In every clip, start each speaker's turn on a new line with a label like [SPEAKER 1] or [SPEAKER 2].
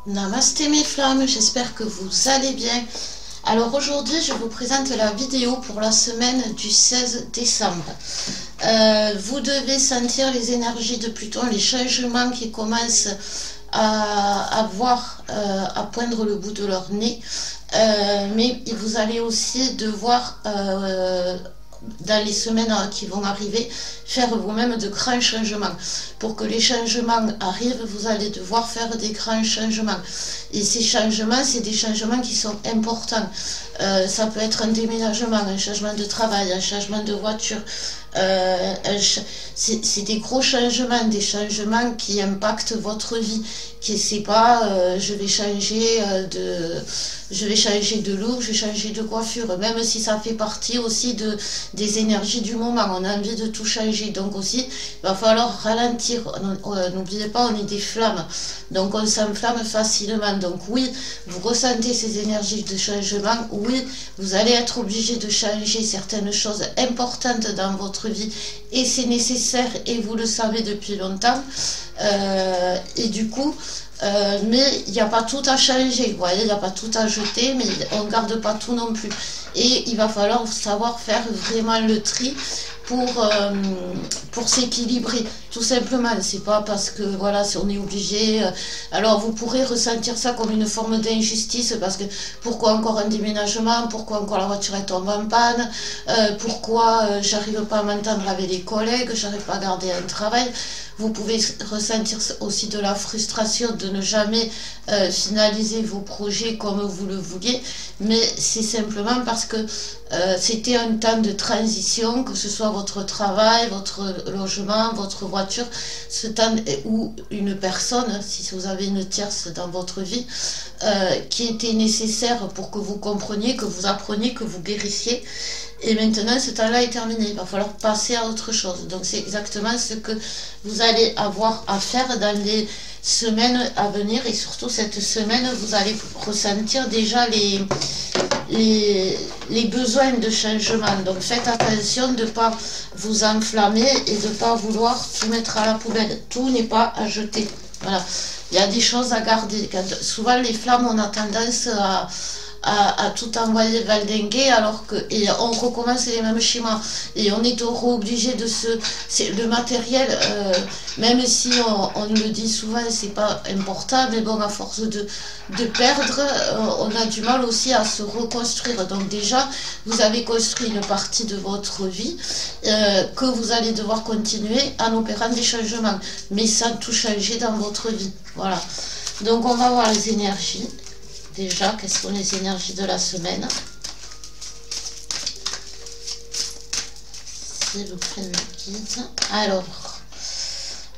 [SPEAKER 1] Namasté mes flammes, j'espère que vous allez bien. Alors aujourd'hui, je vous présente la vidéo pour la semaine du 16 décembre. Vous devez sentir les énergies de Pluton, les changements qui commencent à poindre le bout de leur nez. Mais vous allez aussi devoir dans les semaines qui vont arriver, faire vous-même de grands changements. Pour que les changements arrivent, vous allez devoir faire des grands changements. Et ces changements, c'est des changements qui sont importants. Ça peut être un déménagement, un changement de travail, un changement de voiture. C'est des gros changements, des changements qui impactent votre vie. Qui c'est pas je vais changer de look, je vais changer de coiffure, même si ça fait partie aussi des énergies du moment. On a envie de tout changer, donc aussi il va falloir ralentir. N'oubliez pas, on est des flammes, donc on s'enflamme facilement. Donc oui, vous ressentez ces énergies de changement, oui, vous allez être obligé de changer certaines choses importantes dans votre vie, et c'est nécessaire, et vous le savez depuis longtemps. Et du coup, mais il n'y a pas tout à changer, vous voyez, il n'y a pas tout à jeter, mais on ne garde pas tout non plus. Et il va falloir savoir faire vraiment le tri pour s'équilibrer, tout simplement. C'est pas parce que voilà, si on est obligé. Alors vous pourrez ressentir ça comme une forme d'injustice, parce que pourquoi encore un déménagement, pourquoi encore la voiture elle tombe en panne, pourquoi j'arrive pas à m'entendre avec les collègues, j'arrive pas à garder un travail. Vous pouvez ressentir aussi de la frustration de ne jamais finaliser vos projets comme vous le vouliez, mais c'est simplement parce que c'était un temps de transition, que ce soit votre travail, votre logement, votre voiture, ce temps ou une personne, si vous avez une tierce dans votre vie, qui était nécessaire pour que vous compreniez, que vous appreniez, que vous guérissiez. Et maintenant, ce temps-là est terminé. Il va falloir passer à autre chose. Donc, c'est exactement ce que vous allez avoir à faire dans les semaines à venir. Et surtout, cette semaine, vous allez ressentir déjà les besoins de changement. Donc, faites attention de ne pas vous enflammer et de ne pas vouloir tout mettre à la poubelle. Tout n'est pas à jeter. Voilà. Il y a des choses à garder. Souvent, les flammes, on a tendance à tout envoyer valdinguer, alors que et on recommence les mêmes schémas, et on est obligé de le matériel, même si on le dit souvent, c'est pas important, mais bon, à force de perdre, on a du mal aussi à se reconstruire. Donc déjà, vous avez construit une partie de votre vie que vous allez devoir continuer en opérant des changements, mais sans tout changer dans votre vie. Voilà. Donc on va voir les énergies. Déjà, quelles sont les énergies de la semaine? S'il vous plaît, me guide. Alors,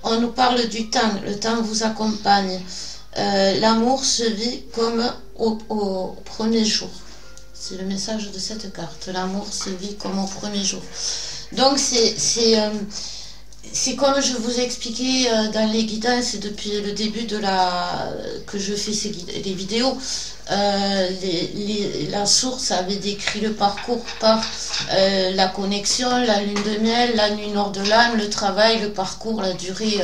[SPEAKER 1] on nous parle du temps. Le temps vous accompagne. L'amour se vit comme au premier jour. C'est le message de cette carte. L'amour se vit comme au premier jour. Donc, c'est comme je vous ai expliqué dans les guidances depuis le début que je fais les vidéos. La source avait décrit le parcours par la connexion, la lune de miel, la nuit nord de l'âme, le travail, le parcours, la durée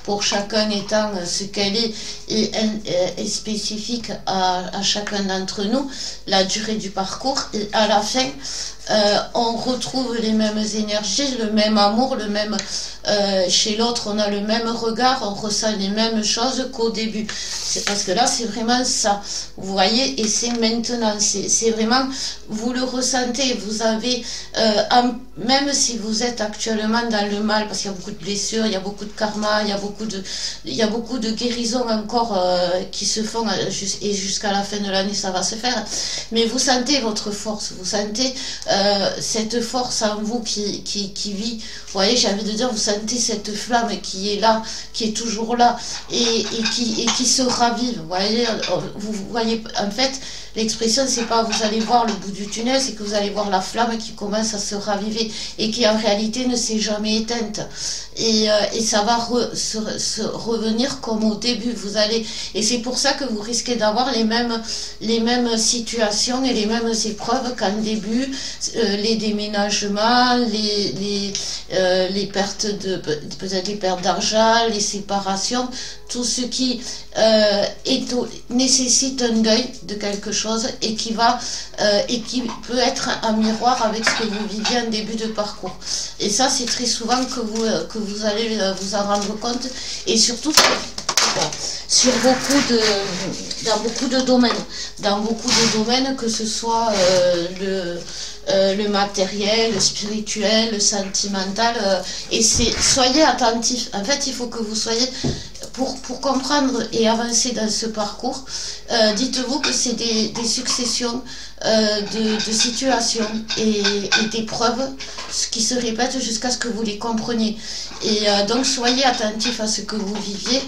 [SPEAKER 1] pour chacun étant ce qu'elle est et spécifique à chacun d'entre nous, la durée du parcours, et à la fin on retrouve les mêmes énergies, le même amour, le même chez l'autre on a le même regard, on ressent les mêmes choses qu'au début. C'est parce que là c'est vraiment ça, vous voyez, et c'est maintenant, c'est vraiment, vous le ressentez, vous avez même si vous êtes actuellement dans le mal, parce qu'il y a beaucoup de blessures, il y a beaucoup de karma, il y a beaucoup de guérisons encore qui se font, et jusqu'à la fin de l'année ça va se faire, mais vous sentez votre force, vous sentez cette force en vous qui vit, vous voyez, j'ai envie de dire, vous sentez cette flamme qui est là, qui est toujours là, et qui se ravive, vous voyez, en fait, l'expression, c'est pas vous allez voir le bout du tunnel, c'est que vous allez voir la flamme qui commence à se raviver, et qui en réalité ne s'est jamais éteinte, et ça va revenir comme au début, et c'est pour ça que vous risquez d'avoir les mêmes situations et les mêmes épreuves qu'en début, les déménagements, les pertes peut-être des pertes d'argent, les séparations, tout ce qui nécessite un deuil de quelque chose et qui peut être un miroir avec ce que vous viviez en début de parcours. Et ça, c'est très souvent que vous allez vous en rendre compte, et surtout dans beaucoup de domaines, que ce soit le matériel, le spirituel, le sentimental, et soyez attentifs. En fait, il faut que vous soyez, pour comprendre et avancer dans ce parcours, dites-vous que c'est des successions de situations et d'épreuves qui se répètent jusqu'à ce que vous les compreniez. Et donc soyez attentifs à ce que vous viviez,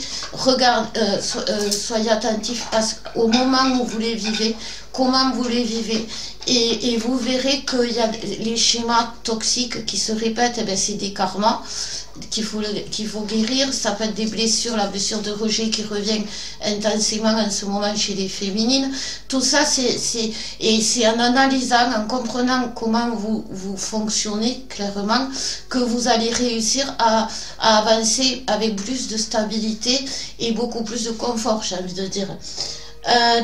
[SPEAKER 1] soyez attentifs au moment où vous les vivez, comment vous les vivez, et vous verrez qu'il y a les schémas toxiques qui se répètent, et bien c'est des karmas qu'il faut guérir. Ça peut être des blessures, la blessure de rejet qui revient intensément en ce moment chez les féminines. Tout ça, c'est en analysant, en comprenant comment vous fonctionnez clairement, que vous allez réussir à avancer avec plus de stabilité et beaucoup plus de confort, j'ai envie de dire.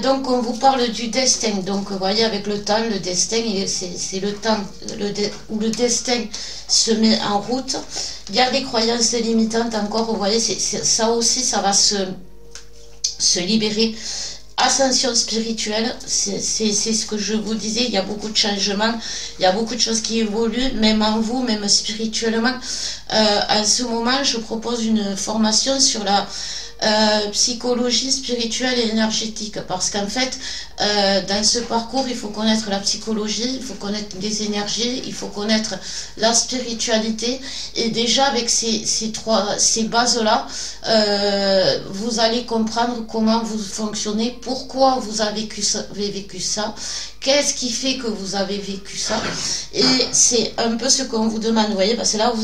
[SPEAKER 1] Donc on vous parle du destin. Donc vous voyez, avec le temps, le destin, c'est le temps où le destin se met en route. Il y a des croyances limitantes encore, vous voyez, ça aussi, ça va se libérer. Ascension spirituelle, c'est ce que je vous disais, il y a beaucoup de changements, il y a beaucoup de choses qui évoluent, même en vous, même spirituellement. En ce moment, je propose une formation sur la psychologie spirituelle et énergétique, parce qu'en fait dans ce parcours il faut connaître la psychologie, il faut connaître les énergies, il faut connaître la spiritualité, et déjà avec ces bases là vous allez comprendre comment vous fonctionnez, pourquoi vous avez vécu ça, qu'est-ce qui fait que vous avez vécu ça, et c'est un peu ce qu'on vous demande, vous voyez, parce que là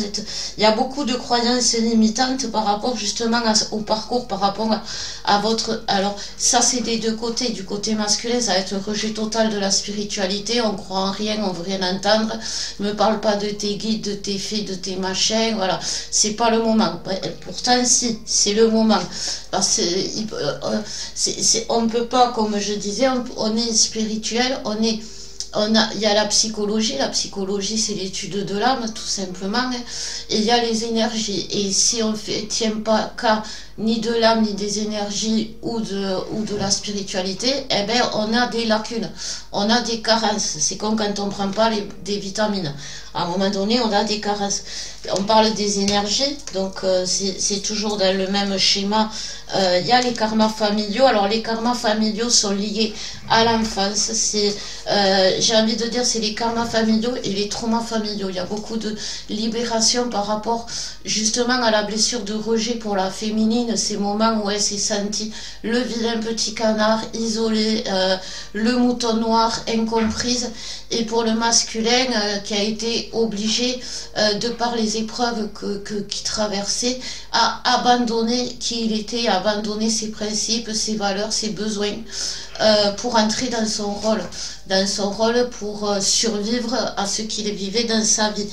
[SPEAKER 1] il y a beaucoup de croyances limitantes par rapport justement au parcours, par rapport à votre... Alors ça, c'est des deux côtés. Du côté masculin, ça va être le rejet total de la spiritualité, on croit en rien, on veut rien entendre, ne me parle pas de tes guides, de tes fées, de tes machins, voilà, c'est pas le moment. Pourtant si, c'est le moment, parce que on ne peut pas, comme je disais, on est spirituel, il y a la psychologie c'est l'étude de l'âme tout simplement, et il y a les énergies, et si on ne tient pas cas ni de l'âme, ni des énergies ou de la spiritualité, eh bien on a des lacunes, on a des carences. C'est comme quand on ne prend pas des vitamines, à un moment donné on a des carences. On parle des énergies, donc c'est toujours dans le même schéma. Il y a les karmas familiaux. Alors les karmas familiaux sont liés à l'enfance, j'ai envie de dire, c'est les karmas familiaux et les traumas familiaux. Il y a beaucoup de libération par rapport justement à la blessure de rejet pour la féminine, ces moments où elle s'est sentie le vilain petit canard, isolé, le mouton noir, incomprise, et pour le masculin qui a été obligé, de par les épreuves qu'il traversait, à abandonner qui il était, à abandonner ses principes, ses valeurs, ses besoins, pour entrer dans son rôle pour survivre à ce qu'il vivait dans sa vie.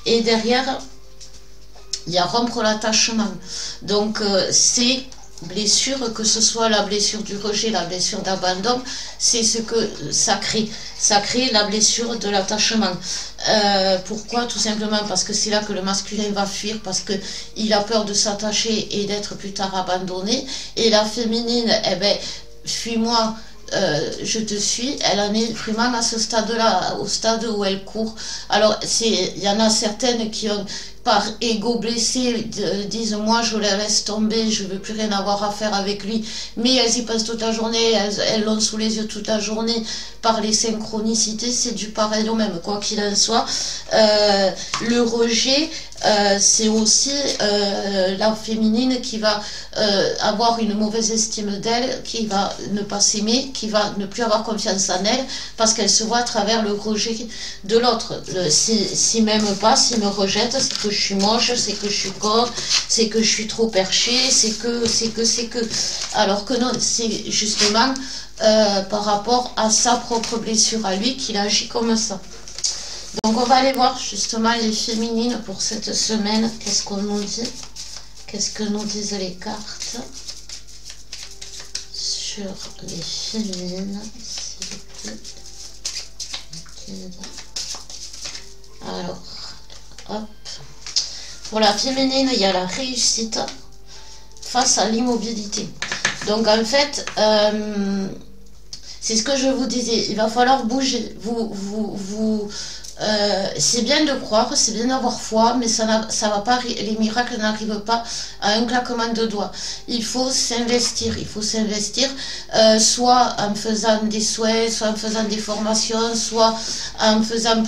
[SPEAKER 1] Et derrière, il y a rompre l'attachement. Donc ces blessures, que ce soit la blessure du rejet, la blessure d'abandon, c'est ce que ça crée la blessure de l'attachement. Pourquoi? Tout simplement parce que c'est là que le masculin va fuir, parce que il a peur de s'attacher et d'être plus tard abandonné, et la féminine, eh ben, fuis-moi, je te suis, elle en est vraiment à ce stade-là, au stade où elle court. Alors, il y en a certaines qui ont, par ego blessé, disent moi je la laisse tomber, je veux plus rien avoir à faire avec lui, mais elles y passent toute la journée, elles l'ont sous les yeux toute la journée. Par les synchronicités, c'est du pareil au même, quoi qu'il en soit. Le rejet, c'est aussi la féminine qui va avoir une mauvaise estime d'elle, qui va ne pas s'aimer, qui va ne plus avoir confiance en elle, parce qu'elle se voit à travers le rejet de l'autre. S'il m'aime pas, s'il me rejette, c'est que je suis moche, c'est que je suis con, c'est que je suis trop perché, c'est que. Alors que non, c'est justement par rapport à sa propre blessure à lui qu'il agit comme ça. Donc on va aller voir justement les féminines pour cette semaine. Qu'est-ce qu'on nous dit? Qu'est-ce que nous disent les cartes sur les féminines, s'il vous plaît. Alors, hop. Pour la féminine, il y a la réussite face à l'immobilité. Donc en fait, c'est ce que je vous disais, il va falloir bouger. C'est bien de croire, c'est bien d'avoir foi, mais ça va pas, les miracles n'arrivent pas à un claquement de doigts. Il faut s'investir, soit en faisant des soins, soit en faisant des formations, soit en faisant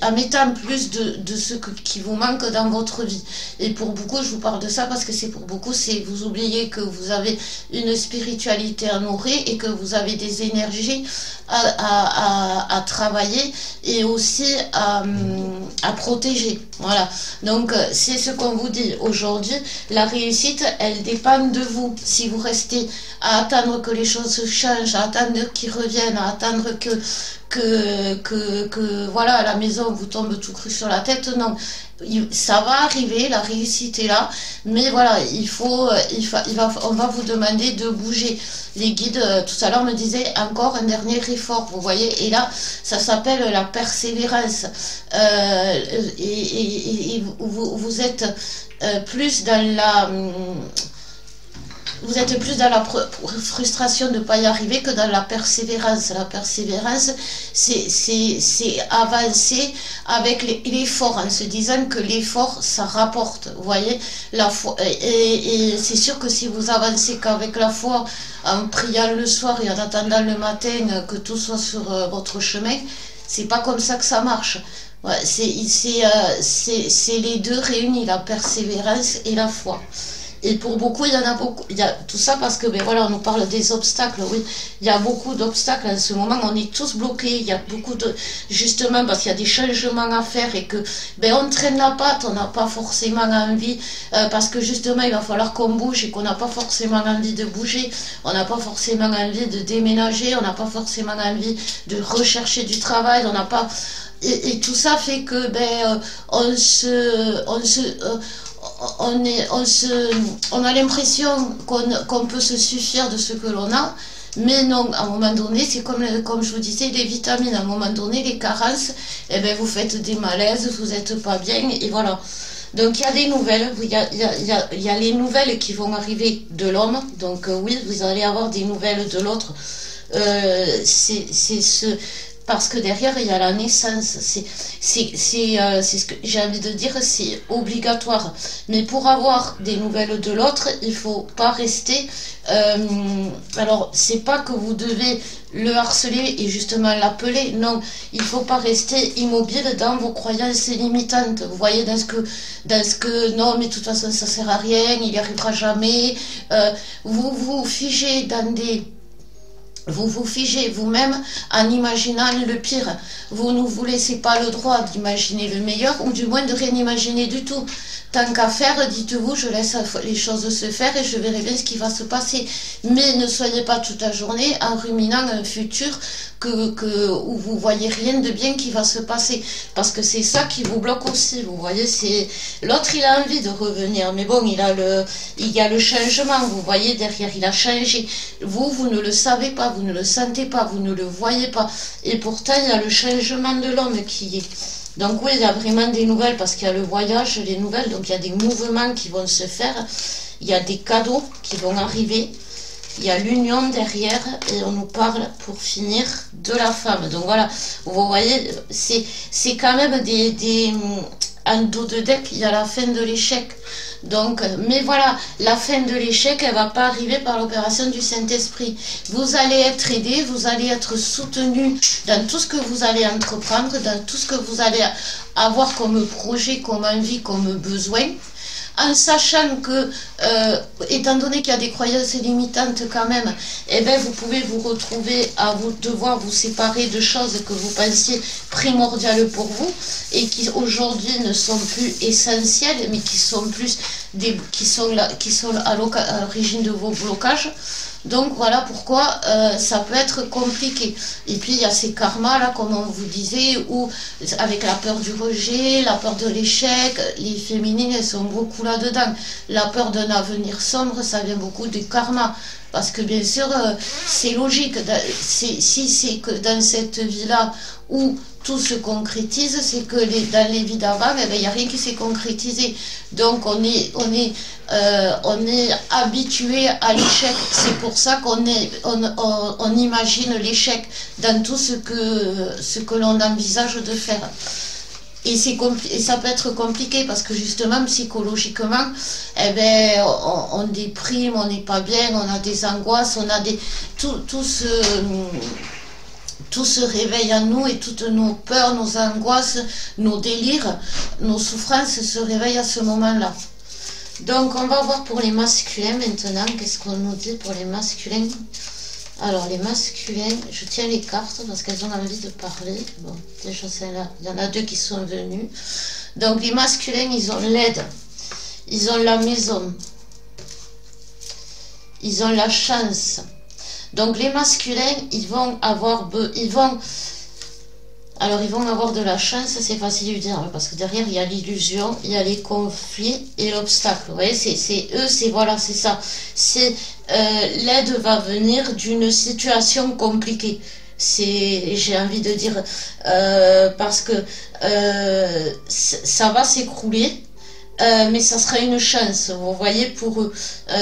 [SPEAKER 1] en mettant plus de ce qui vous manque dans votre vie. Et pour beaucoup, je vous parle de ça parce que c'est pour beaucoup, c'est vous oubliez que vous avez une spiritualité à nourrir et que vous avez des énergies à travailler et aussi à protéger. Voilà, donc c'est ce qu'on vous dit aujourd'hui. La réussite, elle dépend de vous. Si vous restez à attendre que les choses se changent, à attendre qu'ils reviennent, à attendre que voilà, à la maison vous tombe tout cru sur la tête, non, ça va arriver, la réussite est là, mais voilà, on va vous demander de bouger. Les guides tout à l'heure me disaient encore un dernier effort, vous voyez, et là ça s'appelle la persévérance, et vous êtes plus dans la frustration de ne pas y arriver que dans la persévérance. La persévérance, c'est avancer avec l'effort, en se disant que l'effort, ça rapporte. Vous voyez, la foi, et c'est sûr que si vous avancez qu'avec la foi, en priant le soir et en attendant le matin que tout soit sur votre chemin, c'est pas comme ça que ça marche. Ouais, c'est les deux réunis, la persévérance et la foi. Et pour beaucoup, il y en a beaucoup. Il y a tout ça parce que, ben voilà, on nous parle des obstacles. Oui, il y a beaucoup d'obstacles en ce moment. On est tous bloqués. Il y a beaucoup de, justement, parce qu'il y a des changements à faire et que, ben, on traîne la patte. On n'a pas forcément envie, parce que justement, il va falloir qu'on bouge et qu'on n'a pas forcément envie de bouger. On n'a pas forcément envie de déménager. On n'a pas forcément envie de rechercher du travail. On n'a pas, et tout ça fait que, ben, on a l'impression qu'on peut se suffire de ce que l'on a, mais non, à un moment donné, c'est comme je vous disais, les vitamines, à un moment donné, les carences, eh ben, vous faites des malaises, vous n'êtes pas bien, et voilà. Donc il y a des nouvelles, il y a les nouvelles qui vont arriver de l'homme, donc oui, vous allez avoir des nouvelles de l'autre, parce que derrière il y a la naissance, c'est ce que j'ai envie de dire, c'est obligatoire. Mais pour avoir des nouvelles de l'autre, il faut pas rester, alors c'est pas que vous devez le harceler et justement l'appeler, non, il faut pas rester immobile dans vos croyances limitantes. Vous voyez, dans ce que non, mais de toute façon ça sert à rien, il n'y arrivera jamais, vous vous figez dans vous vous figez vous-même en imaginant le pire. Vous ne vous laissez pas le droit d'imaginer le meilleur, ou du moins de rien imaginer du tout. Tant qu'à faire, dites-vous, je laisse les choses se faire et je verrai bien ce qui va se passer. Mais ne soyez pas toute la journée en ruminant un futur où vous voyez rien de bien qui va se passer. Parce que c'est ça qui vous bloque aussi. Vous voyez, l'autre, il a envie de revenir. Mais bon, il y a le changement. Vous voyez, derrière, il a changé. Vous ne le savez pas, vous ne le sentez pas, vous ne le voyez pas. Et pourtant, il y a le changement de l'homme qui est. Donc oui, il y a vraiment des nouvelles parce qu'il y a le voyage, les nouvelles, donc il y a des mouvements qui vont se faire, il y a des cadeaux qui vont arriver, il y a l'union derrière et on nous parle pour finir de la femme. Donc voilà, vous voyez, c'est quand même en dos de deck, il y a la fin de l'échec. Donc, mais voilà, la fin de l'échec, elle ne va pas arriver par l'opération du Saint-Esprit. Vous allez être aidé, vous allez être soutenu dans tout ce que vous allez entreprendre, dans tout ce que vous allez avoir comme projet, comme envie, comme besoin. En sachant que, étant donné qu'il y a des croyances limitantes quand même, eh ben vous pouvez vous retrouver à devoir vous séparer de choses que vous pensiez primordiales pour vous et qui aujourd'hui ne sont plus essentielles, mais qui sont plus qui sont à l'origine de vos blocages. Donc voilà pourquoi ça peut être compliqué. Et puis il y a ces karmas là, comme on vous disait, où avec la peur du rejet, la peur de l'échec, les féminines elles sont beaucoup là-dedans. La peur d'un avenir sombre, ça vient beaucoup du karma. Parce que bien sûr, c'est logique. Si c'est que dans cette vie-là où tout se concrétise, c'est que dans les vies d'avant, il n'y a rien qui s'est concrétisé. Donc on est habitué à l'échec. C'est pour ça on imagine l'échec dans tout ce que l'on envisage de faire. Et ça peut être compliqué parce que justement, psychologiquement, eh ben, on déprime, on n'est pas bien, on a des angoisses, on a tout se réveille en nous et toutes nos peurs, nos angoisses, nos délires, nos souffrances se réveillent à ce moment-là. Donc on va voir pour les masculins maintenant, qu'est-ce qu'on nous dit pour les masculins. Alors les masculins, je tiens les cartes parce qu'elles ont envie de parler. Bon, déjà celle-là, il y en a deux qui sont venus. Donc les masculins, ils ont l'aide, ils ont la maison, ils ont la chance. Donc les masculins, ils vont avoir de la chance, c'est facile de dire, hein, parce que derrière il y a l'illusion, il y a les conflits et l'obstacle. Vous voyez, c'est eux, c'est ça. L'aide va venir d'une situation compliquée. J'ai envie de dire, parce que ça va s'écrouler. Mais ça sera une chance, vous voyez, pour eux.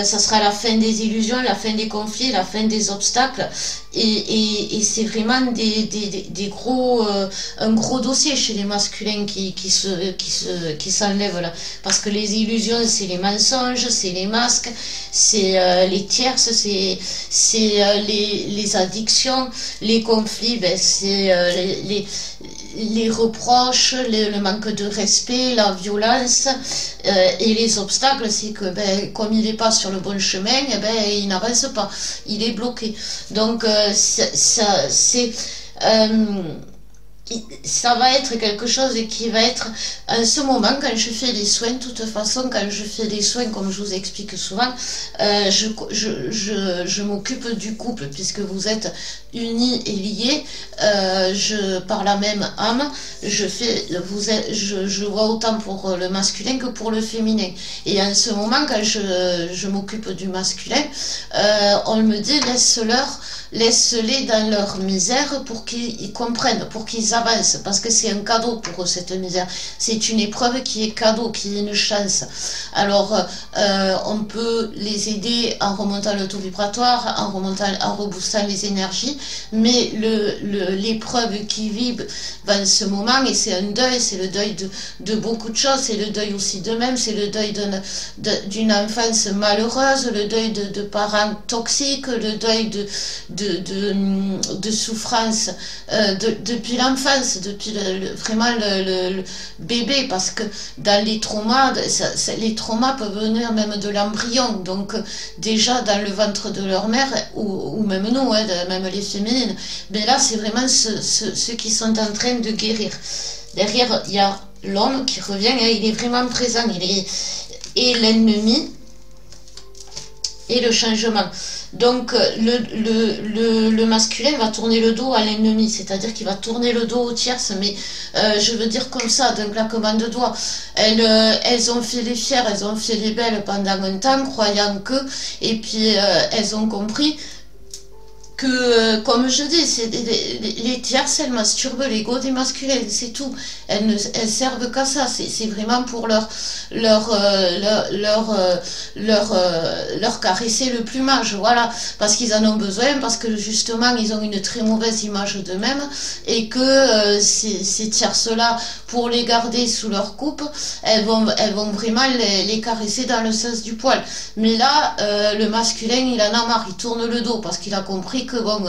[SPEAKER 1] Ça sera la fin des illusions, la fin des conflits, la fin des obstacles. Et c'est vraiment un gros dossier chez les masculins qui s'enlèvent là. Parce que les illusions, c'est les mensonges, c'est les masques, c'est les tierces, c'est les addictions, les conflits, ben, c'est les reproches, le manque de respect, la violence, et les obstacles, c'est que ben, comme il n'est pas sur le bon chemin, eh ben, il n'avance pas, il est bloqué. Donc ça va être quelque chose qui va être en ce moment, quand je fais des soins, de toute façon, quand je fais des soins, comme je vous explique souvent, je m'occupe du couple, puisque vous êtes unis et liés, par la même âme, je vois autant pour le masculin que pour le féminin. Et en ce moment, quand je m'occupe du masculin, on me dit laisse-les dans leur misère pour qu'ils comprennent, pour qu'ils avancent, parce que c'est un cadeau pour eux, cette misère. C'est une épreuve qui est cadeau, qui est une chance. Alors, on peut les aider en remontant le taux vibratoire, en reboostant les énergies, mais l'épreuve qui vivent dans ce moment, et c'est un deuil, c'est le deuil de beaucoup de choses, c'est le deuil aussi d'eux-mêmes, c'est le deuil d'une enfance malheureuse, le deuil de parents toxiques, le deuil de souffrance depuis l'enfance, depuis vraiment le bébé, parce que dans les traumas, les traumas peuvent venir même de l'embryon, donc déjà dans le ventre de leur mère, ou même nous, hein, même les féminines, mais là c'est vraiment ceux qui sont en train de guérir. Derrière il y a l'homme qui revient, hein, il est vraiment présent, et l'ennemi et le changement. Donc le masculin va tourner le dos à l'ennemi, c'est-à-dire qu'il va tourner le dos aux tierces, mais je veux dire comme ça, d'un claquement de doigts. Elles ont fait les fières, elles ont fait les belles pendant un temps, croyant que, et puis elles ont compris que, comme je dis, les tierces, elles masturbent l'ego des masculins, c'est tout. Elles servent qu'à ça. C'est vraiment pour leur caresser le plumage, voilà. Parce qu'ils en ont besoin, parce que justement, ils ont une très mauvaise image d'eux-mêmes, et que ces tierces-là, pour les garder sous leur coupe, elles vont vraiment les caresser dans le sens du poil. Mais là, le masculin, il en a marre, il tourne le dos, parce qu'il a compris que bon,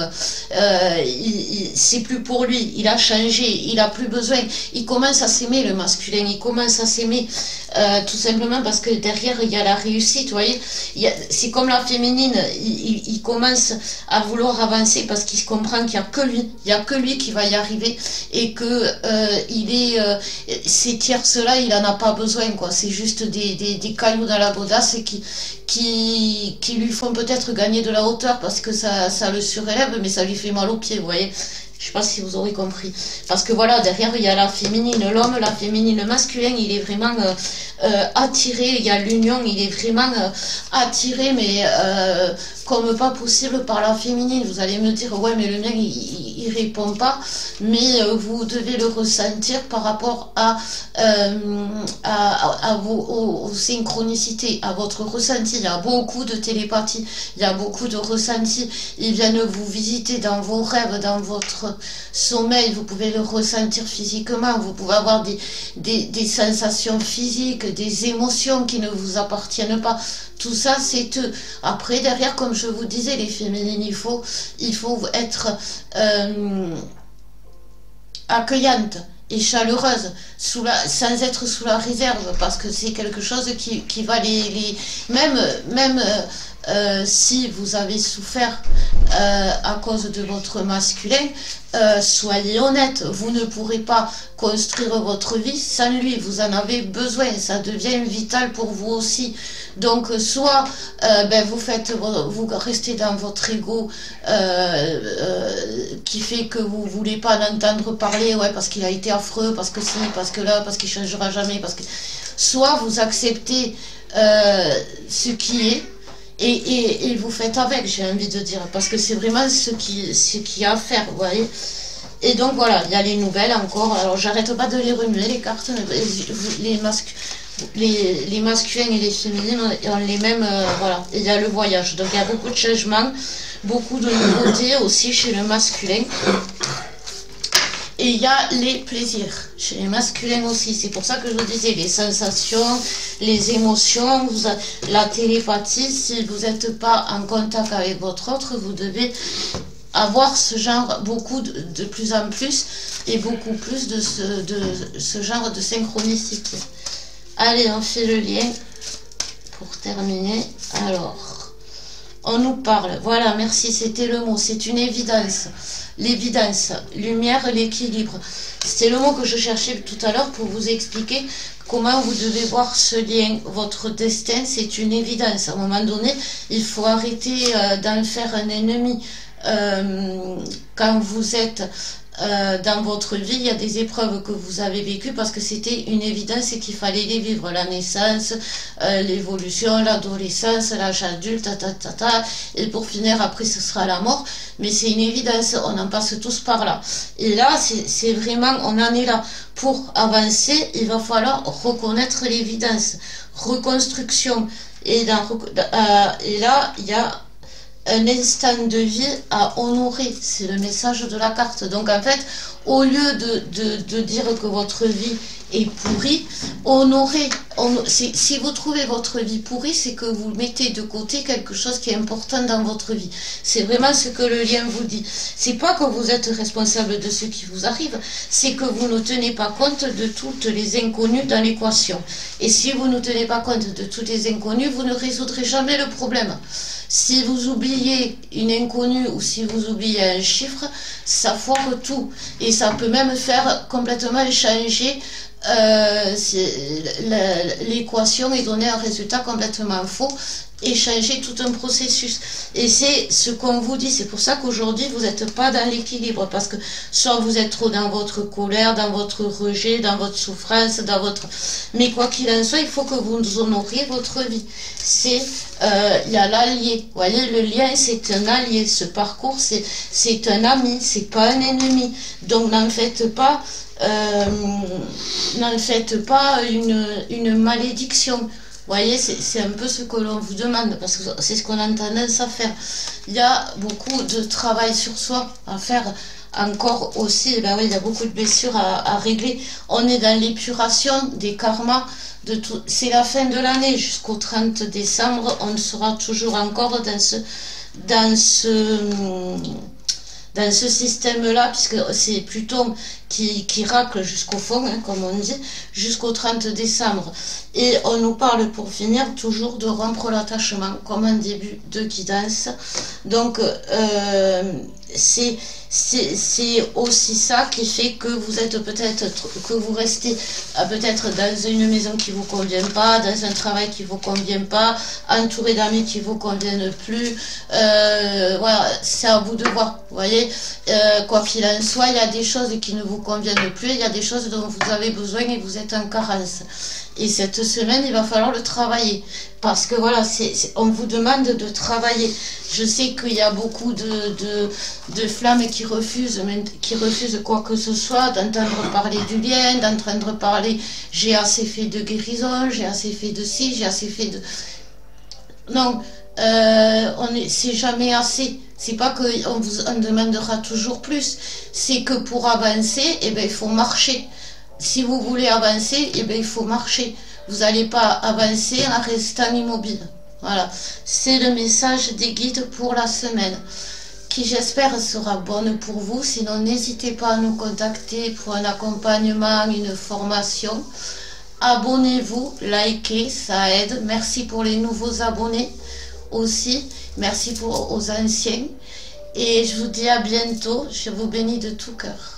[SPEAKER 1] c'est plus pour lui, il a changé, il a plus besoin, il commence à s'aimer le masculin, il commence à s'aimer tout simplement parce que derrière il y a la réussite, vous voyez, c'est comme la féminine, il commence à vouloir avancer parce qu'il comprend qu'il n'y a que lui, il n'y a que lui qui va y arriver et que ces tierces-là, il n'en a pas besoin, quoi, c'est juste des cailloux dans la godasse qui lui font peut-être gagner de la hauteur parce que ça le surélève, mais ça lui fait mal aux pieds, vous voyez. Je sais pas si vous aurez compris. Parce que voilà, derrière, il y a la féminine, l'homme, la féminine, le masculin, il est vraiment attiré. Il y a l'union, il est vraiment attiré, mais comme pas possible par la féminine. Vous allez me dire, ouais, mais le mien, il répond pas. Mais vous devez le ressentir par rapport aux synchronicités, à votre ressenti. Il y a beaucoup de télépathie, il y a beaucoup de ressenti. Ils viennent vous visiter dans vos rêves, dans votre sommeil, vous pouvez le ressentir physiquement, vous pouvez avoir des sensations physiques, des émotions qui ne vous appartiennent pas. Tout ça, c'est eux. Après, derrière, comme je vous disais, les féminines, il faut être accueillante et chaleureuse, sans être sous la réserve, parce que c'est quelque chose qui va même si vous avez souffert à cause de votre masculin, soyez honnête, vous ne pourrez pas construire votre vie sans lui, vous en avez besoin, ça devient vital pour vous aussi. Donc soit vous restez dans votre ego qui fait que vous voulez pas l'entendre parler, ouais, parce qu'il a été affreux, parce que si, parce que là, parce qu'il changera jamais, parce que soit vous acceptez ce qui est et vous faites avec, j'ai envie de dire, parce que c'est vraiment ce qu'il y a à faire, vous voyez. Et donc voilà, il y a les nouvelles encore. Alors j'arrête pas de les remuer, les cartes, les masculins et les féminines ont les mêmes, voilà. Et il y a le voyage, donc il y a beaucoup de changements, beaucoup de nouveautés aussi chez le masculin. Et il y a les plaisirs chez les masculins aussi. C'est pour ça que je vous disais, les sensations, les émotions, la télépathie. Si vous n'êtes pas en contact avec votre autre, vous devez avoir ce genre, beaucoup de plus en plus, et beaucoup plus de ce genre de synchronicité. Allez, on fait le lien pour terminer. Alors, on nous parle, voilà, merci, c'était le mot, c'est une évidence. L'évidence, lumière, l'équilibre. C'était le mot que je cherchais tout à l'heure pour vous expliquer comment vous devez voir ce lien. Votre destin, c'est une évidence. À un moment donné, il faut arrêter d'en faire un ennemi. Quand vous êtes dans votre vie, il y a des épreuves que vous avez vécues parce que c'était une évidence et qu'il fallait les vivre. La naissance, l'évolution, l'adolescence, l'âge adulte, et pour finir, après, ce sera la mort. Mais c'est une évidence, on en passe tous par là. Et là, c'est vraiment, on en est là. Pour avancer, il va falloir reconnaître l'évidence. Reconstruction. Et là, il y a un instant de vie à honorer, c'est le message de la carte. Donc en fait, au lieu de dire que votre vie est pourrie, honorez. Si vous trouvez votre vie pourrie, c'est que vous mettez de côté quelque chose qui est important dans votre vie. C'est vraiment ce que le lien vous dit. C'est pas que vous êtes responsable de ce qui vous arrive, c'est que vous ne tenez pas compte de toutes les inconnues dans l'équation. Et si vous ne tenez pas compte de toutes les inconnues, vous ne résoudrez jamais le problème. Si vous oubliez une inconnue ou si vous oubliez un chiffre, ça foire tout. Et ça peut même faire complètement changer l'équation et donner un résultat complètement faux et changer tout un processus. Et c'est ce qu'on vous dit. C'est pour ça qu'aujourd'hui, vous n'êtes pas dans l'équilibre. Parce que soit vous êtes trop dans votre colère, dans votre rejet, dans votre souffrance, dans votre... Mais quoi qu'il en soit, il faut que vous honoriez votre vie. Il y a l'allié. Vous voyez, le lien, c'est un allié. Ce parcours, c'est un ami, c'est pas un ennemi. Donc, n'en faites pas une malédiction. Vous voyez, c'est un peu ce que l'on vous demande, parce que c'est ce qu'on a tendance à faire. Il y a beaucoup de travail sur soi à faire encore aussi. Ben oui, il y a beaucoup de blessures à régler. On est dans l'épuration des karmas. C'est la fin de l'année. Jusqu'au 30 décembre, on sera toujours encore dans ce système-là, puisque c'est Pluton qui racle jusqu'au fond, hein, comme on dit, jusqu'au 30 décembre. Et on nous parle, pour finir, toujours de rompre l'attachement, comme un début de guidance. Donc, c'est aussi ça qui fait que vous êtes peut-être, que vous restez peut-être dans une maison qui vous convient pas, dans un travail qui vous convient pas, entouré d'amis qui vous conviennent plus. Voilà, c'est à vous de voir. Vous voyez, quoi qu'il en soit, il y a des choses qui ne vous conviennent plus, il y a des choses dont vous avez besoin et vous êtes en carence. Et cette semaine, il va falloir le travailler. Parce que voilà, on vous demande de travailler. Je sais qu'il y a beaucoup de flammes qui refusent quoi que ce soit, d'entendre parler du lien, d'entendre parler j'ai assez fait de guérison, j'ai assez fait de ci, j'ai assez fait de... Non, c'est jamais assez. C'est pas qu'on vous en demandera toujours plus. C'est que pour avancer, eh ben, il faut marcher. Si vous voulez avancer, eh bien, il faut marcher. Vous n'allez pas avancer en restant immobile. Voilà, c'est le message des guides pour la semaine, qui j'espère sera bonne pour vous. Sinon, n'hésitez pas à nous contacter pour un accompagnement, une formation. Abonnez-vous, likez, ça aide. Merci pour les nouveaux abonnés aussi. Merci aux anciens. Et je vous dis à bientôt. Je vous bénis de tout cœur.